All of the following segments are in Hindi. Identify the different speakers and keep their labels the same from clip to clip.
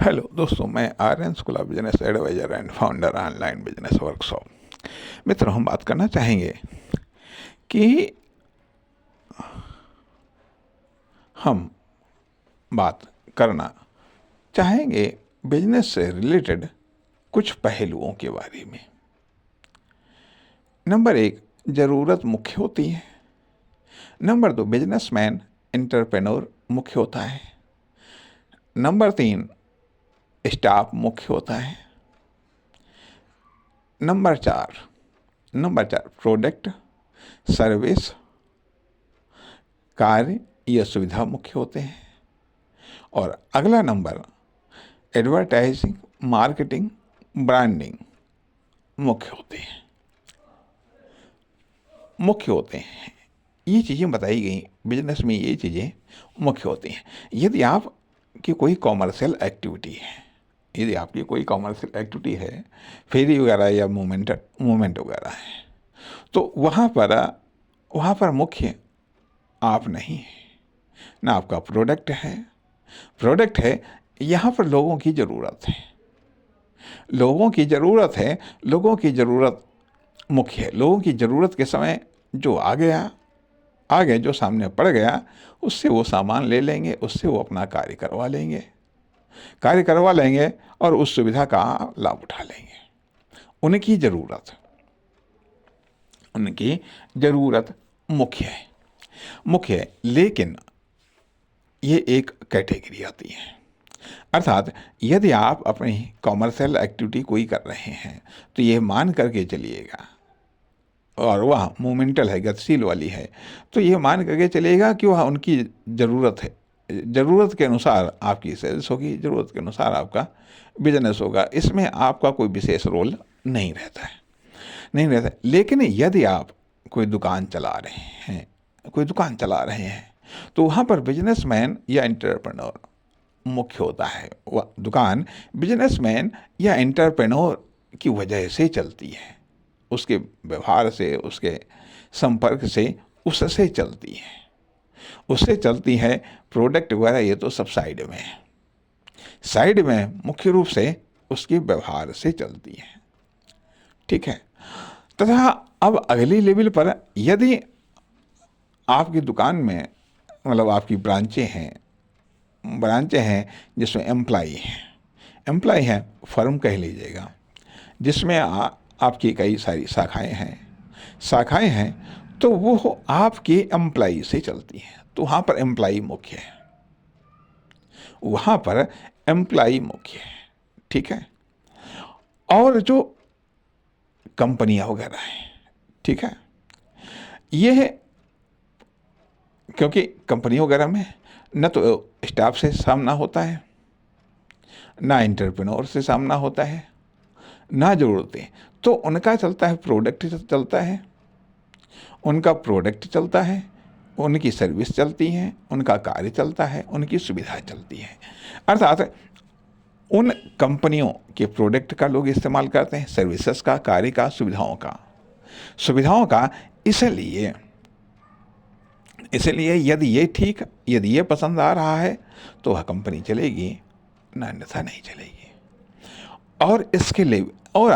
Speaker 1: हेलो दोस्तों, मैं Aryan School of Business advisor and founder online business workshop. मित्रों, हम बात करना चाहेंगे कि हम बात करना चाहेंगे बिजनेस से रिलेटेड कुछ पहलुओं के बारे में। नंबर एक, ज़रूरत मुख्य होती है। नंबर दो, बिजनेसमैन एंटरप्रेन्योर मुख्य होता है। नंबर तीन, स्टाफ मुख्य होता है। नंबर चार प्रोडक्ट, सर्विस, कार्य या सुविधा मुख्य होते हैं। और अगला नंबर एडवर्टाइजिंग, मार्केटिंग, ब्रांडिंग मुख्य होते हैं। ये चीज़ें बताई गई बिजनेस में, ये चीज़ें मुख्य होती हैं। यदि आपकी कोई कॉमर्शियल एक्टिविटी है, फेरी वगैरह या मूवमेंट वगैरह है, तो वहाँ पर मुख्य आप नहीं है, ना आपका प्रोडक्ट है। यहाँ पर लोगों की ज़रूरत है, लोगों की ज़रूरत मुख्य है। लोगों की ज़रूरत के समय जो आगे जो सामने पड़ गया, उससे वो सामान ले लेंगे, उससे वो अपना कार्य करवा लेंगे और उस सुविधा का लाभ उठा लेंगे। उनकी ज़रूरत मुख्य है। लेकिन ये एक कैटेगरी आती है। अर्थात यदि आप अपनी कॉमर्शियल एक्टिविटी कोई कर रहे हैं, तो ये मान करके चलिएगा, और वह मोमेंटल है, गतिशील वाली है, तो ये मान करके चलिएगा कि वह उनकी ज़रूरत है। ज़रूरत के अनुसार आपकी सेल्स होगी, ज़रूरत के अनुसार आपका बिजनेस होगा। इसमें आपका कोई विशेष रोल नहीं रहता है। लेकिन यदि आप कोई दुकान चला रहे हैं, तो वहाँ पर बिजनेसमैन या एंटरप्रेन्योर मुख्य होता है। वह दुकान बिजनेसमैन या एंटरप्रेन्योर की वजह से चलती है, उसके व्यवहार से, उसके संपर्क से, उससे चलती है। प्रोडक्ट वगैरह ये तो सब साइड में मुख्य रूप से उसके व्यवहार से चलती है। ठीक है। तथा अब अगली लेवल पर, यदि आपकी दुकान में, मतलब आपकी ब्रांचें हैं जिसमें एम्प्लाई हैं, फर्म कह लीजिएगा, जिसमें आपकी कई सारी शाखाएं हैं, तो वो आपके एम्प्लाई से चलती हैं। तो वहाँ पर एम्प्लाई मुख्य है। ठीक है। और जो कंपनियां वगैरह हैं, ठीक है, ये क्योंकि कंपनियों वगैरह में न तो स्टाफ से सामना होता है, ना एंटरप्रेन्योर से सामना होता है, ना ज़रूरतें, तो उनका चलता है प्रोडक्ट चलता है, उनकी सर्विस चलती है, उनका कार्य चलता है, उनकी सुविधा चलती है। अर्थात उन कंपनियों के प्रोडक्ट का लोग इस्तेमाल करते हैं, सर्विसेज का, कार्य का, सुविधाओं का। इसलिए यदि ये पसंद आ रहा है तो वह कंपनी चलेगी, ना अन्यथा नहीं चलेगी। और इसके लेवल और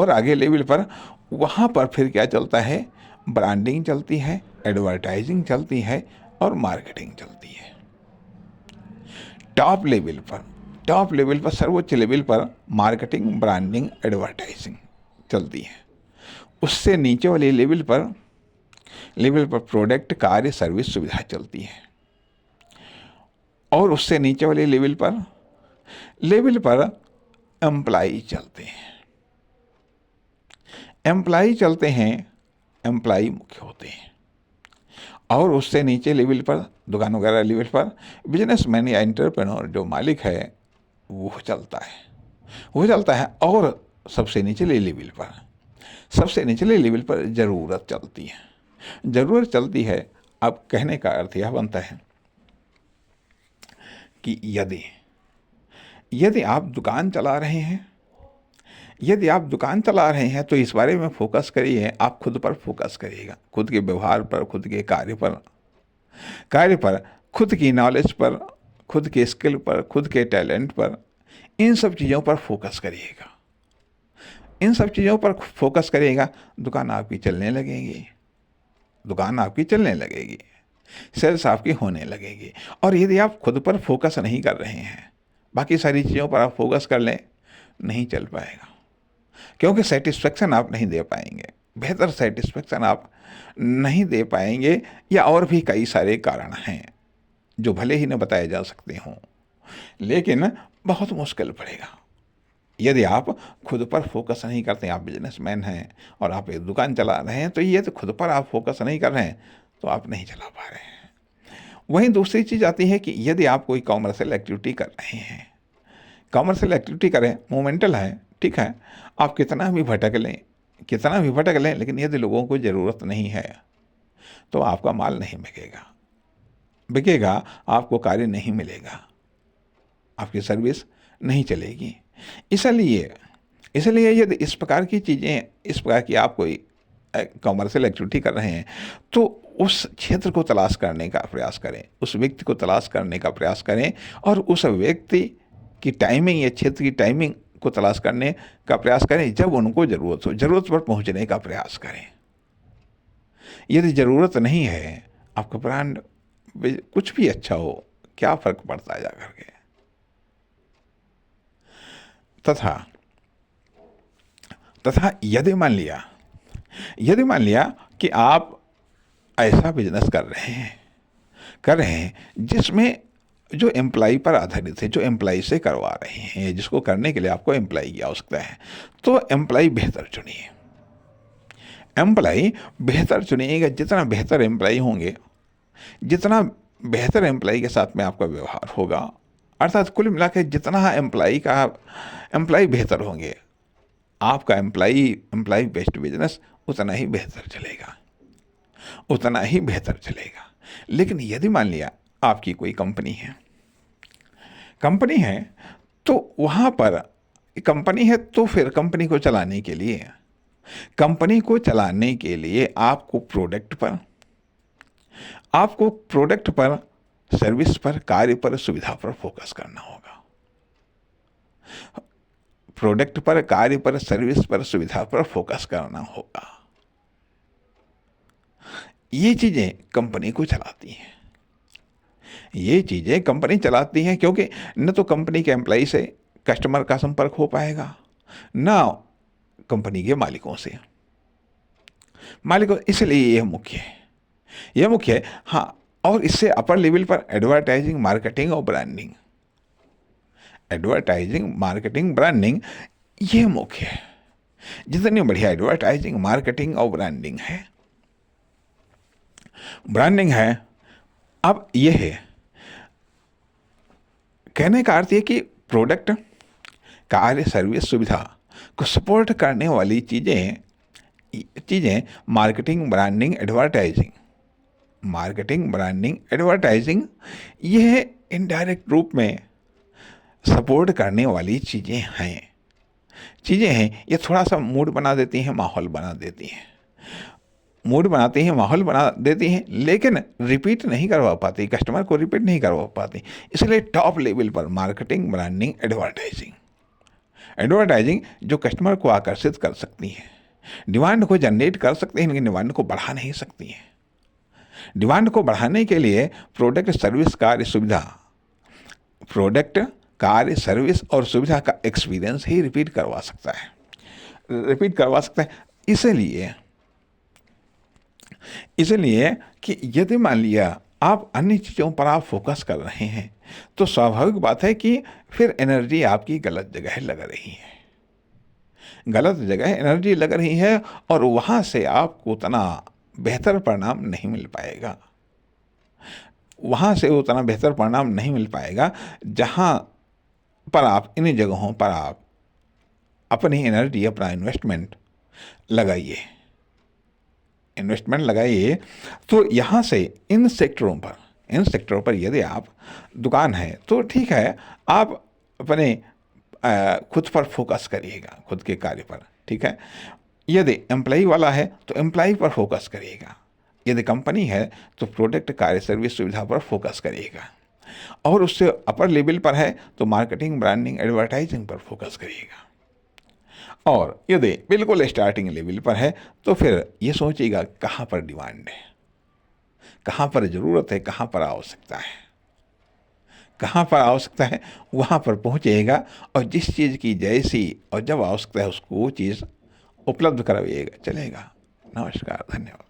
Speaker 1: आगे लेवल पर वहाँ पर फिर क्या चलता है? ब्रांडिंग चलती है, एडवर्टाइजिंग चलती है और मार्केटिंग चलती है। टॉप लेवल पर सर्वोच्च लेवल पर मार्केटिंग, ब्रांडिंग, एडवर्टाइजिंग चलती है। उससे नीचे वाले लेवल पर प्रोडक्ट, कार्य, सर्विस, सुविधा चलती है। और उससे नीचे वाले लेवल पर एम्प्लाई चलते हैं। एम्प्लाई मुख्य होते हैं। और उससे नीचे लेवल पर, दुकान वगैरह लेवल पर, बिजनेसमैन या एंटरप्रेन्योर जो मालिक है वो चलता है। और सबसे निचले लेवल पर ज़रूरत चलती है। अब कहने का अर्थ यह बनता है कि यदि आप दुकान चला रहे हैं, तो इस बारे में फोकस करिए, आप खुद पर फोकस करिएगा, खुद के व्यवहार पर, खुद के कार्य पर, खुद की नॉलेज पर, खुद के स्किल पर, खुद के टैलेंट पर, इन सब चीज़ों पर फोकस करिएगा। इन सब चीज़ों पर फोकस करिएगा, दुकान आपकी चलने लगेगी, दुकान आपकी चलने लगेगी, सेल्स आपकी होने लगेगी। और यदि आप खुद पर फोकस नहीं कर रहे हैं, बाकी सारी चीज़ों पर आप फोकस कर लें, नहीं चल पाएगा, क्योंकि सेटिस्फेक्शन आप नहीं दे पाएंगे, बेहतर सेटिस्फेक्शन आप नहीं दे पाएंगे, या और भी कई सारे कारण हैं जो भले ही न बताए जा सकते हों, लेकिन बहुत मुश्किल पड़ेगा। यदि आप खुद पर फोकस नहीं करते, आप बिजनेसमैन हैं और आप एक दुकान चला रहे हैं, तो ये तो खुद पर आप फोकस नहीं कर रहे हैं तो आप नहीं चला पा रहे हैं। वहीं दूसरी चीज़ आती है कि यदि आप कोई कॉमर्शियल एक्टिविटी कर रहे हैं, कॉमर्शियल एक्टिविटी करें, मोमेंटल है, ठीक है, आप कितना भी भटक लें, कितना भी भटक लें, लेकिन यदि लोगों को ज़रूरत नहीं है तो आपका माल नहीं बिकेगा, आपको कार्य नहीं मिलेगा, आपकी सर्विस नहीं चलेगी। इसलिए यदि इस प्रकार की चीज़ें, इस प्रकार की आप कोई कॉमर्शियल एक्टिविटी कर रहे हैं, तो उस क्षेत्र को तलाश करने का प्रयास करें, उस व्यक्ति को तलाश करने का प्रयास करें, और उस व्यक्ति की टाइमिंग या क्षेत्र की टाइमिंग को तलाश करने का प्रयास करें जब उनको ज़रूरत हो, ज़रूरत पर पहुंचने का प्रयास करें। यदि ज़रूरत नहीं है, आपका ब्रांड कुछ भी अच्छा हो, क्या फ़र्क पड़ता है जा करके। तथा यदि मान लिया कि आप ऐसा बिजनेस कर रहे हैं जिसमें जो एम्प्लॉय पर आधारित है, जो एम्प्लॉय से करवा रहे हैं, जिसको करने के लिए आपको एम्प्लॉय की आवश्यकता है, तो एम्प्लॉय बेहतर चुनिए। एम्प्लॉय बेहतर चुनिएगा, जितना बेहतर एम्प्लॉय होंगे, जितना बेहतर एम्प्लॉय के साथ में आपका व्यवहार होगा, अर्थात कुल मिलाकर जितना एम्प्लॉय बेहतर होंगे, आपका एम्प्लॉय बेस्ड बिजनेस उतना ही बेहतर चलेगा। लेकिन यदि मान लिया आपकी कोई कंपनी है, तो वहाँ पर कंपनी है, तो फिर कंपनी को चलाने के लिए आपको प्रोडक्ट पर, सर्विस पर, कार्य पर, सुविधा पर फोकस करना होगा। प्रोडक्ट पर, कार्य पर, सर्विस पर, सुविधा पर फोकस करना होगा। ये चीज़ें कंपनी को चलाती हैं, क्योंकि न तो कंपनी के एम्प्लॉय से कस्टमर का संपर्क हो पाएगा, न कंपनी के मालिकों से। इसलिए यह मुख्य है। हाँ, और इससे अपर लेवल पर एडवर्टाइजिंग, मार्केटिंग, ब्रांडिंग ये मुख्य है। जितनी बढ़िया एडवर्टाइजिंग, मार्केटिंग और ब्रांडिंग है, अब ये है, कहने का अर्थ ये कि प्रोडक्ट, कार्य, सर्विस, सुविधा को सपोर्ट करने वाली चीज़ें मार्केटिंग, ब्रांडिंग, एडवर्टाइजिंग, यह इनडायरेक्ट रूप में सपोर्ट करने वाली चीज़ें हैं। ये थोड़ा सा मूड बना देती हैं, माहौल बना देती हैं, लेकिन रिपीट नहीं करवा पाती, कस्टमर को रिपीट नहीं करवा पाती। इसलिए टॉप लेवल पर मार्केटिंग, ब्रांडिंग, एडवर्टाइजिंग जो कस्टमर को आकर्षित कर सकती है, डिमांड को जनरेट कर सकती है, लेकिन डिमांड को बढ़ा नहीं सकती है। डिमांड को बढ़ाने के लिए प्रोडक्ट, सर्विस और सुविधा का एक्सपीरियंस ही रिपीट करवा सकता है। इसलिए कि यदि मान लिया आप अन्य चीज़ों पर आप फोकस कर रहे हैं, तो स्वाभाविक बात है कि फिर एनर्जी आपकी गलत जगह लग रही है, और वहाँ से आपको उतना बेहतर परिणाम नहीं मिल पाएगा जहाँ पर आप, इन जगहों पर आप अपनी एनर्जी, अपना इन्वेस्टमेंट लगाइए। तो यहाँ से इन सेक्टरों पर यदि आप दुकान है तो ठीक है, आप अपने खुद पर फोकस करिएगा, खुद के कार्य पर, ठीक है। यदि एम्प्लॉय वाला है तो एम्प्लॉय पर फोकस करिएगा, यदि कंपनी है तो प्रोडक्ट, कार्य, सर्विस, सुविधा पर फोकस करिएगा। और उससे अपर लेवल पर है तो मार्केटिंग, ब्रांडिंग, एडवर्टाइजिंग पर फोकस करिएगा। और यदि बिल्कुल स्टार्टिंग लेवल पर है तो फिर ये सोचिएगा कहाँ पर डिमांड है, कहाँ पर ज़रूरत है, कहाँ पर आवश्यकता है। कहाँ पर आवश्यकता है वहाँ पर पहुँचिएगा और जिस चीज़ की जैसी और जब आवश्यकता है उसको वो चीज़ उपलब्ध कराइएगा, चलेगा। नमस्कार, धन्यवाद।